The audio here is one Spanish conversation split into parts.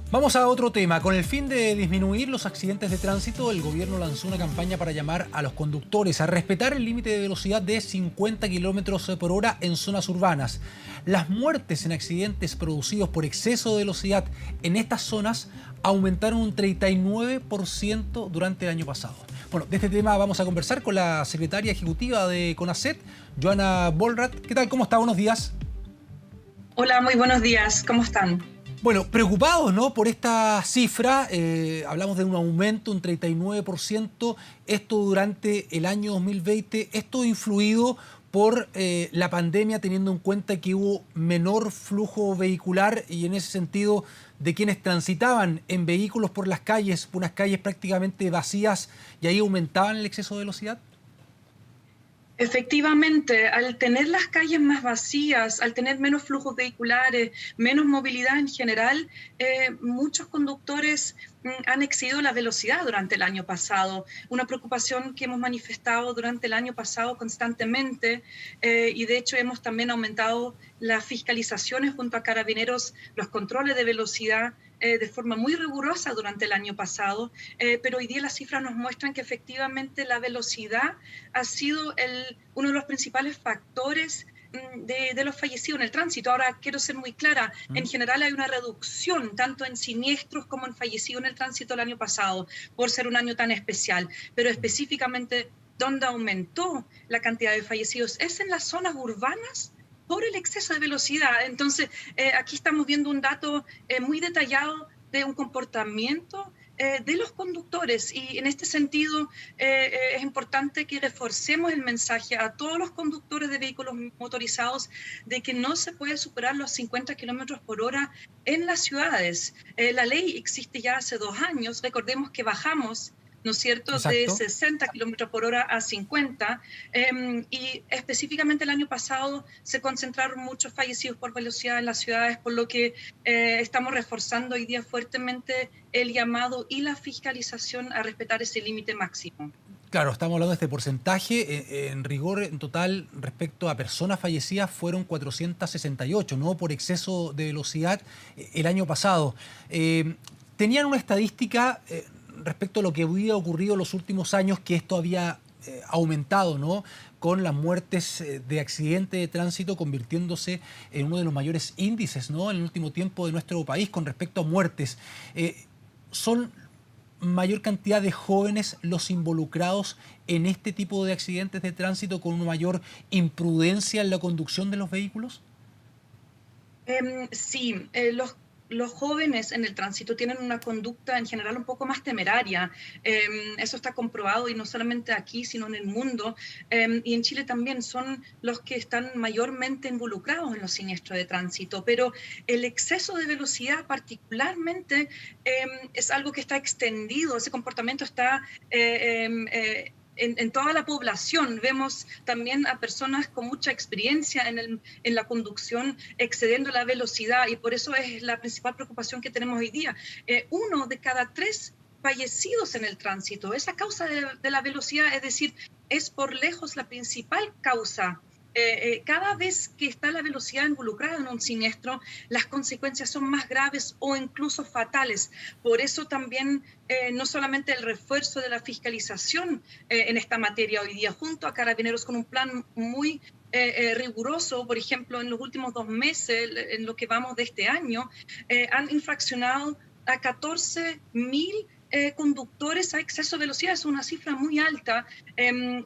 Vamos a otro tema. Con el fin de disminuir los accidentes de tránsito, el gobierno lanzó una campaña para llamar a los conductores a respetar el límite de velocidad de 50 kilómetros por hora en zonas urbanas. Las muertes en accidentes producidos por exceso de velocidad en estas zonas aumentaron un 39% durante el año pasado. Bueno, de este tema vamos a conversar con la secretaria ejecutiva de CONACET, Joana Bolrath. ¿Qué tal? ¿Cómo está? Buenos días. Hola, muy buenos días. ¿Cómo están? Bueno, preocupados, ¿no?, por esta cifra. Hablamos de un aumento, un 39%, esto durante el año 2020. Esto influido por la pandemia, teniendo en cuenta que hubo menor flujo vehicular y en ese sentido de quienes transitaban en vehículos por las calles, unas calles prácticamente vacías, y ahí aumentaban el exceso de velocidad. Efectivamente, al tener las calles más vacías, al tener menos flujos vehiculares, menos movilidad en general, muchos conductores han excedido la velocidad durante el año pasado. Una preocupación que hemos manifestado durante el año pasado constantemente, y de hecho hemos también aumentado las fiscalizaciones junto a Carabineros, los controles de velocidad de forma muy rigurosa durante el año pasado, pero hoy día las cifras nos muestran que efectivamente la velocidad ha sido uno de los principales factores de los fallecidos en el tránsito. Ahora, quiero ser muy clara, en general hay una reducción tanto en siniestros como en fallecidos en el tránsito el año pasado, por ser un año tan especial, pero específicamente donde aumentó la cantidad de fallecidos es en las zonas urbanas por el exceso de velocidad. Entonces, aquí estamos viendo un dato muy detallado de un comportamiento de los conductores, y en este sentido es importante que reforcemos el mensaje a todos los conductores de vehículos motorizados de que no se puede superar los 50 kilómetros por hora en las ciudades. La ley existe ya hace 2 años, recordemos que bajamos, ¿no es cierto?, de Exacto. 60 kilómetros por hora a 50, y específicamente el año pasado se concentraron muchos fallecidos por velocidad en las ciudades, por lo que estamos reforzando hoy día fuertemente el llamado y la fiscalización a respetar ese límite máximo. Claro, estamos hablando de este porcentaje. En rigor, en total, respecto a personas fallecidas, fueron 468, ¿no?, por exceso de velocidad el año pasado. Tenían una estadística respecto a lo que había ocurrido en los últimos años, que esto había aumentado, ¿no?, con las muertes de accidente de tránsito, convirtiéndose en uno de los mayores índices, ¿no?, en el último tiempo de nuestro país con respecto a muertes. Son mayor cantidad de jóvenes los involucrados en este tipo de accidentes de tránsito, con una mayor imprudencia en la conducción de los vehículos. Sí, los jóvenes en el tránsito tienen una conducta en general un poco más temeraria. Eso está comprobado, y no solamente aquí, sino en el mundo. Y en Chile también son los que están mayormente involucrados en los siniestros de tránsito. Pero el exceso de velocidad particularmente es algo que está extendido, ese comportamiento está en toda la población. Vemos también a personas con mucha experiencia en la conducción excediendo la velocidad, y por eso es la principal preocupación que tenemos hoy día. 1 de cada 3 fallecidos en el tránsito es a causa de la velocidad, es decir, es por lejos la principal causa. Cada vez que está la velocidad involucrada en un siniestro, las consecuencias son más graves o incluso fatales. Por eso también no solamente el refuerzo de la fiscalización en esta materia hoy día, junto a Carabineros con un plan muy riguroso. Por ejemplo, en los últimos 2 meses, en lo que vamos de este año, han infraccionado a 14.000 conductores a exceso de velocidad. Es una cifra muy alta,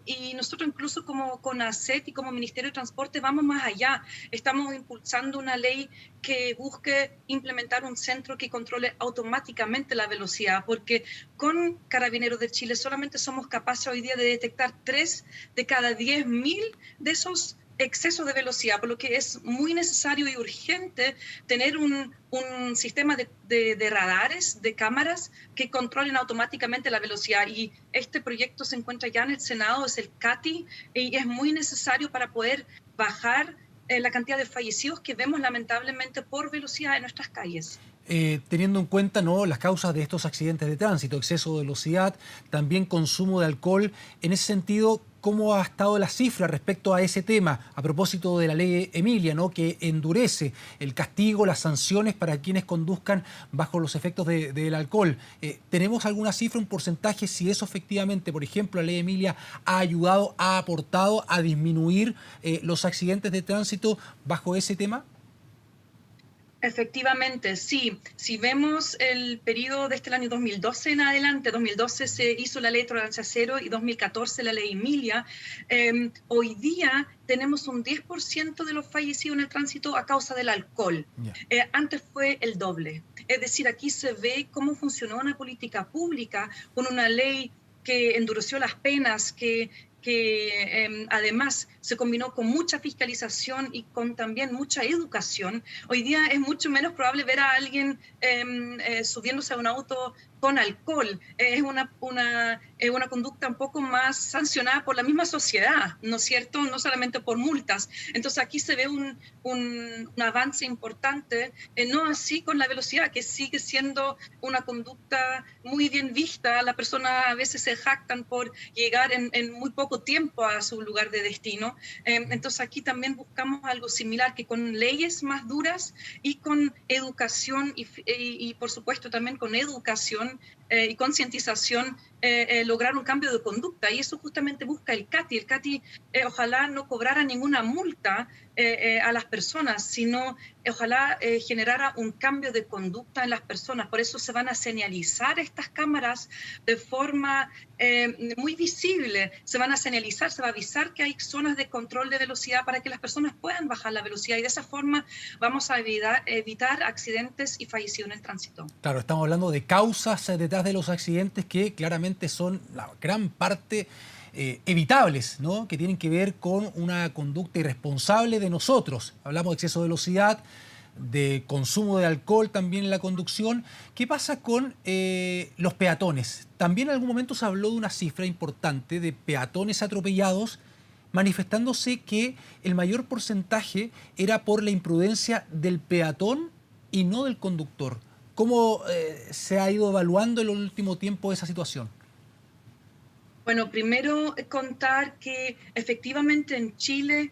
y nosotros incluso como CONACET y como Ministerio de Transporte vamos más allá. Estamos impulsando una ley que busque implementar un centro que controle automáticamente la velocidad, porque con Carabineros de Chile solamente somos capaces hoy día de detectar 3 de cada 10.000 de esos excesos de velocidad, por lo que es muy necesario y urgente tener un sistema de radares, de cámaras que controlen automáticamente la velocidad. Y este proyecto se encuentra ya en el Senado, es el CATI, y es muy necesario para poder bajar la cantidad de fallecidos que vemos lamentablemente por velocidad en nuestras calles. Teniendo en cuenta, ¿no?, las causas de estos accidentes de tránsito, exceso de velocidad, también consumo de alcohol. En ese sentido, cómo ha estado la cifra respecto a ese tema, a propósito de la ley Emilia, ¿no? Que endurece el castigo, las sanciones para quienes conduzcan bajo los efectos del alcohol. ¿Tenemos alguna cifra, un porcentaje, si eso efectivamente, por ejemplo, la ley Emilia ha ayudado, ha aportado a disminuir los accidentes de tránsito bajo ese tema? Efectivamente, sí. Si vemos el periodo desde el año 2012 en adelante, 2012 se hizo la ley de tolerancia cero y 2014 la ley Emilia, hoy día tenemos un 10% de los fallecidos en el tránsito a causa del alcohol. Ya. Antes fue el doble. Es decir, aquí se ve cómo funcionó una política pública con una ley que endureció las penas, que además se combinó con mucha fiscalización y con también mucha educación. Hoy día es mucho menos probable ver a alguien subiéndose a un auto con alcohol. Es una conducta un poco más sancionada por la misma sociedad, ¿no es cierto? No solamente por multas. Entonces aquí se ve un avance importante, no así con la velocidad, que sigue siendo una conducta muy bien vista. Las personas a veces se jactan por llegar en muy poco tiempo a su lugar de destino. Entonces aquí también buscamos algo similar, que con leyes más duras y con educación y por supuesto también con educación y concientización, lograr un cambio de conducta. Y eso justamente busca el CATI. El CATI ojalá no cobrara ninguna multa a las personas, sino ojalá generara un cambio de conducta en las personas. Por eso se van a señalizar estas cámaras de forma muy visible. Se van a señalizar, se va a avisar que hay zonas de control de velocidad para que las personas puedan bajar la velocidad, y de esa forma vamos a evitar accidentes y fallecidos en el tránsito. Claro, estamos hablando de causas detrás de los accidentes que claramente son la gran parte evitables, ¿no? Que tienen que ver con una conducta irresponsable de nosotros. Hablamos de exceso de velocidad, de consumo de alcohol también en la conducción. ¿Qué pasa con los peatones? También en algún momento se habló de una cifra importante de peatones atropellados, manifestándose que el mayor porcentaje era por la imprudencia del peatón y no del conductor. ¿Cómo se ha ido evaluando en el último tiempo esa situación? Bueno, primero contar que efectivamente en Chile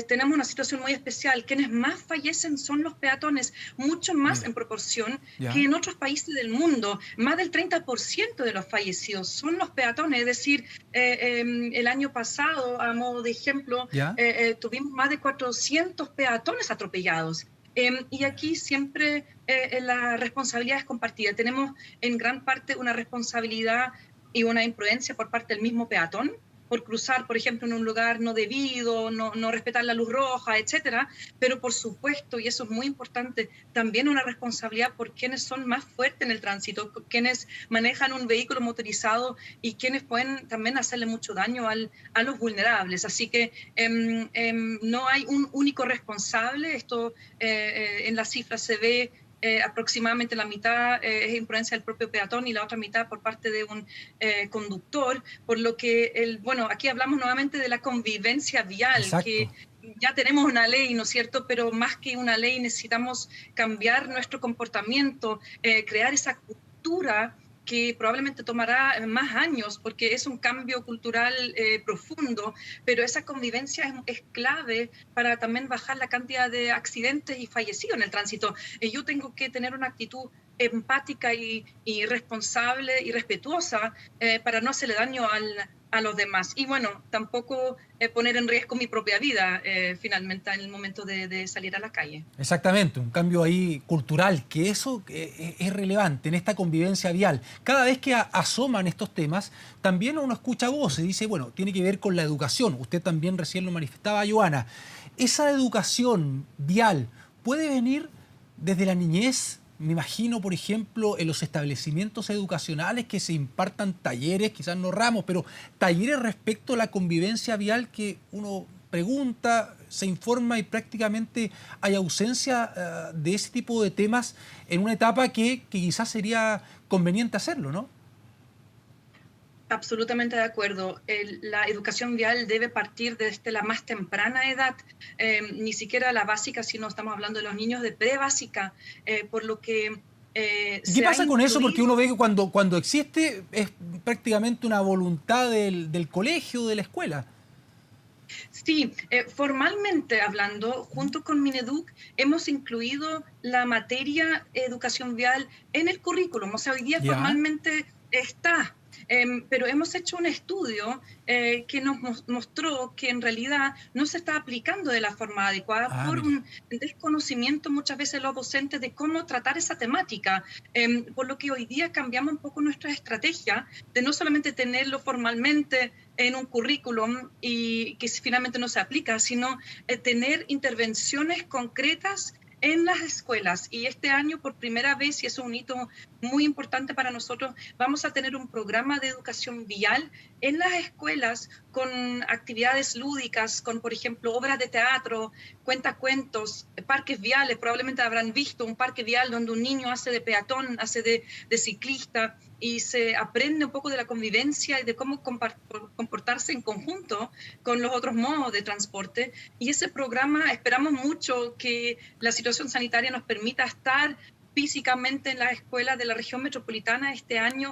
tenemos una situación muy especial. Quienes más fallecen son los peatones, mucho más Mira, en proporción que ya, en otros países del mundo. Más del 30% de los fallecidos son los peatones. Es decir, el año pasado, a modo de ejemplo, ya, tuvimos más de 400 peatones atropellados. Y aquí siempre la responsabilidad es compartida. Tenemos en gran parte una responsabilidad y una imprudencia por parte del mismo peatón, por cruzar, por ejemplo, en un lugar no debido, no respetar la luz roja, etcétera. Pero por supuesto, y eso es muy importante, también una responsabilidad por quienes son más fuertes en el tránsito, quienes manejan un vehículo motorizado y quienes pueden también hacerle mucho daño a los vulnerables. Así que no hay un único responsable. Esto en las cifras se ve aproximadamente la mitad es imprudencia del propio peatón y la otra mitad por parte de un conductor, por lo que, bueno, aquí hablamos nuevamente de la convivencia vial, que exacto. ya tenemos una ley, ¿no es cierto? Pero más que una ley necesitamos cambiar nuestro comportamiento, crear esa cultura que probablemente tomará más años porque es un cambio cultural profundo, pero esa convivencia es clave para también bajar la cantidad de accidentes y fallecidos en el tránsito. Yo tengo que tener una actitud empática y responsable y respetuosa para no hacerle daño a los demás. Y bueno, tampoco poner en riesgo mi propia vida finalmente en el momento de salir a la calle. Exactamente, un cambio ahí cultural, que eso es relevante en esta convivencia vial. Cada vez que asoman estos temas, también uno escucha voces y dice, bueno, tiene que ver con la educación. Usted también recién lo manifestaba, Joana. Esa educación vial puede venir desde la niñez. Me imagino, por ejemplo, en los establecimientos educacionales que se impartan talleres, quizás no ramos, pero talleres respecto a la convivencia vial, que uno pregunta, se informa y prácticamente hay ausencia de ese tipo de temas en una etapa que quizás sería conveniente hacerlo, ¿no? Absolutamente de acuerdo. La educación vial debe partir desde la más temprana edad, ni siquiera la básica, sino estamos hablando de los niños de prebásica, por lo que ¿Y qué se ha pasa con eso? Porque incluido. uno ve que cuando existe es prácticamente una voluntad del colegio, de la escuela. Sí, formalmente hablando, Ujú. junto con Mineduc, hemos incluido la materia educación vial en el currículum. O sea, hoy día Ya. formalmente está, pero hemos hecho un estudio que nos mostró que en realidad no se está aplicando de la forma adecuada Ah, por mire. un desconocimiento muchas veces de los docentes de cómo tratar esa temática. Por lo que hoy día cambiamos un poco nuestra estrategia de no solamente tenerlo formalmente en un currículum y que finalmente no se aplica, sino tener intervenciones concretas en las escuelas. Y este año, por primera vez, y es un hito muy importante para nosotros, vamos a tener un programa de educación vial en las escuelas con actividades lúdicas, con, por ejemplo, obras de teatro, cuentacuentos, parques viales. Probablemente habrán visto un parque vial donde un niño hace de peatón, hace de ciclista, y se aprende un poco de la convivencia y de cómo comportarse en conjunto con los otros modos de transporte. Y ese programa esperamos mucho que la situación sanitaria nos permita estar físicamente en las escuelas de la región metropolitana este año.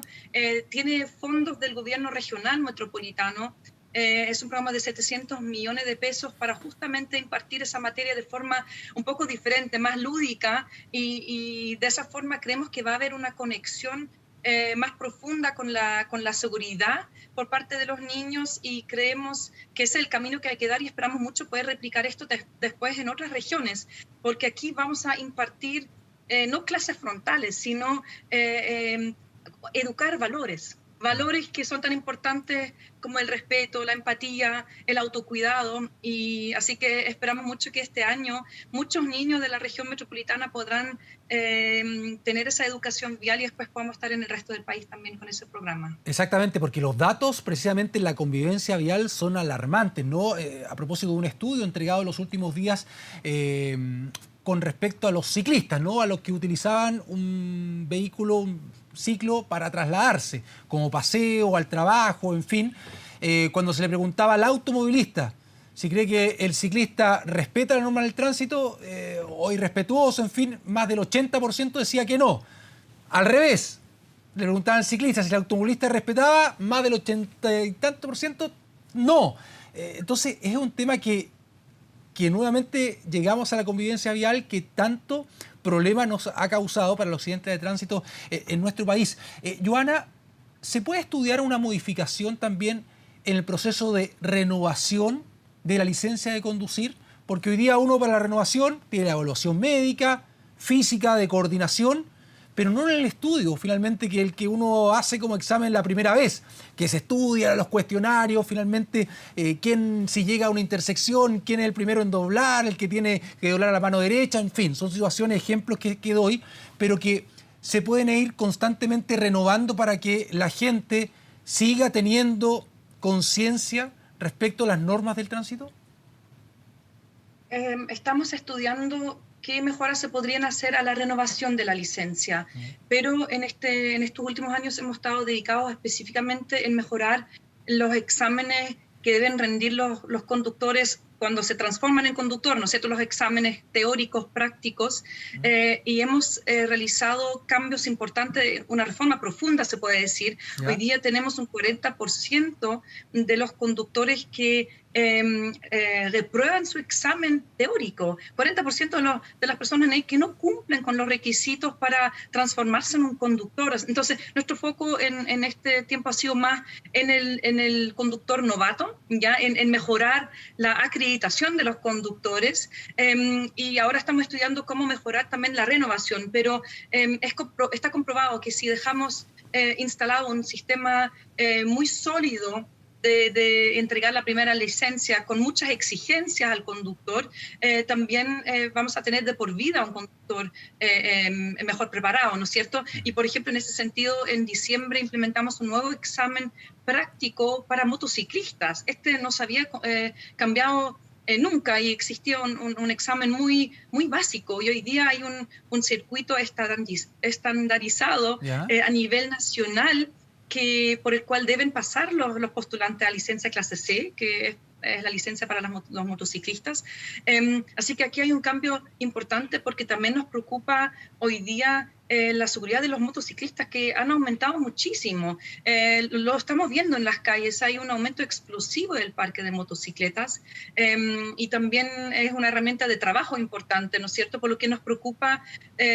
Tiene fondos del gobierno regional metropolitano. Es un programa de 700 millones de pesos para justamente impartir esa materia de forma un poco diferente, más lúdica, y de esa forma creemos que va a haber una conexión más profunda con la seguridad por parte de los niños, y creemos que ese es el camino que hay que dar, y esperamos mucho poder replicar esto después en otras regiones, porque aquí vamos a impartir no clases frontales, sino educar valores. Valores que son tan importantes como el respeto, la empatía, el autocuidado, y así que esperamos mucho que este año muchos niños de la región metropolitana podrán tener esa educación vial, y después podamos estar en el resto del país también con ese programa. Exactamente, porque los datos precisamente en la convivencia vial son alarmantes, ¿no? A propósito de un estudio entregado en los últimos días eh, con respecto a los ciclistas, ¿no? A los que utilizaban un vehículo, un ciclo para trasladarse, como paseo, al trabajo, en fin. Cuando se le preguntaba al automovilista si cree que el ciclista respeta la norma del tránsito o irrespetuoso, en fin, más del 80% decía que no. Al revés, le preguntaban al ciclista si el automovilista respetaba, más del 80 y tanto por ciento, no. Entonces es un tema que nuevamente llegamos a la convivencia vial que tanto problema nos ha causado para los accidentes de tránsito en nuestro país. Joana, ¿se puede estudiar una modificación también en el proceso de renovación de la licencia de conducir? Porque hoy día uno para la renovación tiene la evaluación médica, física, de coordinación, pero no en el estudio, finalmente, que el que uno hace como examen la primera vez, que se estudia los cuestionarios, finalmente, quién, si llega a una intersección, quién es el primero en doblar, el que tiene que doblar a la mano derecha, en fin, son situaciones, ejemplos que doy, pero que se pueden ir constantemente renovando para que la gente siga teniendo conciencia respecto a las normas del tránsito. Estamos estudiando qué mejoras se podrían hacer a la renovación de la licencia, pero en estos últimos años hemos estado dedicados específicamente en mejorar los exámenes que deben rendir los conductores cuando se transforman en conductor, ¿no es cierto?, los exámenes teóricos, prácticos, y hemos realizado cambios importantes, una reforma profunda, se puede decir. Hoy ¿Ya? día tenemos un 40% de los conductores que reprueban su examen teórico, 40% de las personas que no cumplen con los requisitos para transformarse en un conductor. Entonces, nuestro foco en este tiempo ha sido más en el conductor novato, ya en mejorar la acreditación de los conductores, y ahora estamos estudiando cómo mejorar también la renovación, pero está comprobado que si dejamos instalado un sistema muy sólido de entregar la primera licencia con muchas exigencias al conductor, también vamos a tener de por vida un conductor mejor preparado, ¿no es cierto? Y por ejemplo, en ese sentido, en diciembre implementamos un nuevo examen práctico para motociclistas. Este no se había cambiado nunca, y existía un examen muy, muy básico, y hoy día hay un circuito estandarizado ¿Ya? a nivel nacional por el cual deben pasar los postulantes a licencia clase C, que es la licencia para los motociclistas. Así que aquí hay un cambio importante, porque también nos preocupa hoy día la seguridad de los motociclistas, que han aumentado muchísimo. Lo estamos viendo en las calles, hay un aumento explosivo del parque de motocicletas, y también es una herramienta de trabajo importante, ¿no es cierto? Por lo que nos preocupa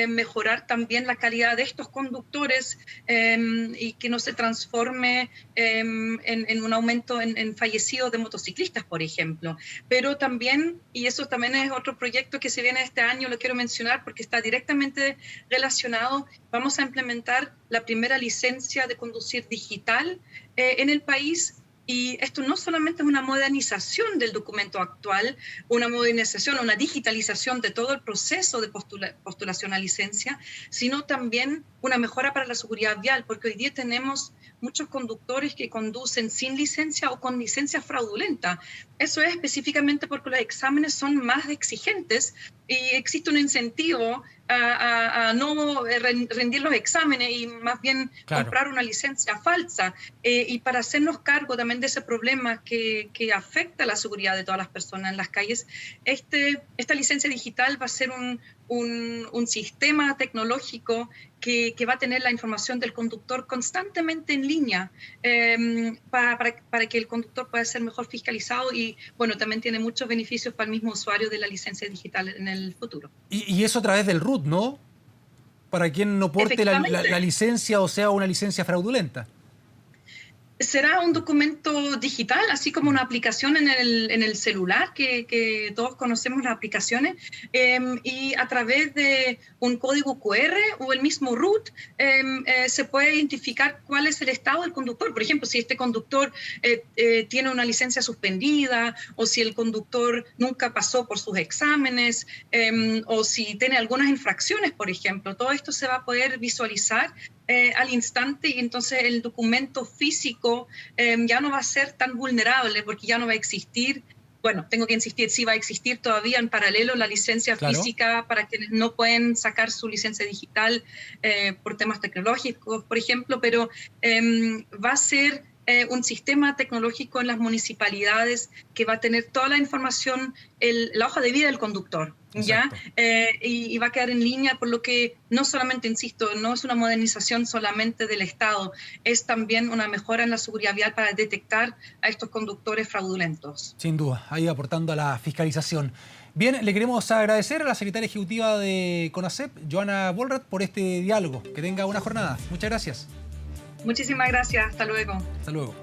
mejorar también la calidad de estos conductores, y que no se transforme en un aumento en fallecidos de motociclistas, por ejemplo. Pero también, y eso también es otro proyecto que se viene este año, lo quiero mencionar porque está directamente relacionado. Vamos a implementar la primera licencia de conducir digital en el país. Y esto no solamente es una modernización del documento actual, una modernización, una digitalización de todo el proceso de postulación a licencia, sino también una mejora para la seguridad vial, porque hoy día tenemos muchos conductores que conducen sin licencia o con licencia fraudulenta. Eso es específicamente porque los exámenes son más exigentes y existe un incentivo a no rendir los exámenes y más bien comprar una licencia falsa. Y para hacernos cargo también de ese problema que afecta la seguridad de todas las personas en las calles, esta licencia digital va a ser un sistema tecnológico que va a tener la información del conductor constantemente en línea, para que el conductor pueda ser mejor fiscalizado y, bueno, también tiene muchos beneficios para el mismo usuario de la licencia digital en el futuro. Y eso a través del RUT, ¿no? Para quien no porte la licencia o sea una licencia fraudulenta. Será un documento digital, así como una aplicación en el celular, que todos conocemos las aplicaciones, y a través de un código QR o el mismo RUT se puede identificar cuál es el estado del conductor. Por ejemplo, si este conductor tiene una licencia suspendida, o si el conductor nunca pasó por sus exámenes, o si tiene algunas infracciones, por ejemplo. Todo esto se va a poder visualizar al instante, y entonces el documento físico ya no va a ser tan vulnerable, porque ya no va a existir, bueno, tengo que insistir, sí va a existir todavía en paralelo la licencia física para quienes no pueden sacar su licencia digital por temas tecnológicos, por ejemplo, pero va a ser un sistema tecnológico en las municipalidades que va a tener toda la información, la hoja de vida del conductor, ¿ya? Y va a quedar en línea, por lo que no solamente, insisto, no es una modernización solamente del Estado, es también una mejora en la seguridad vial para detectar a estos conductores fraudulentos. Sin duda, ahí aportando a la fiscalización. Bien, le queremos agradecer a la secretaria ejecutiva de CONACEP, Joana Bollrat, por este diálogo. Que tenga una jornada. Muchas gracias. Muchísimas gracias. Hasta luego. Hasta luego.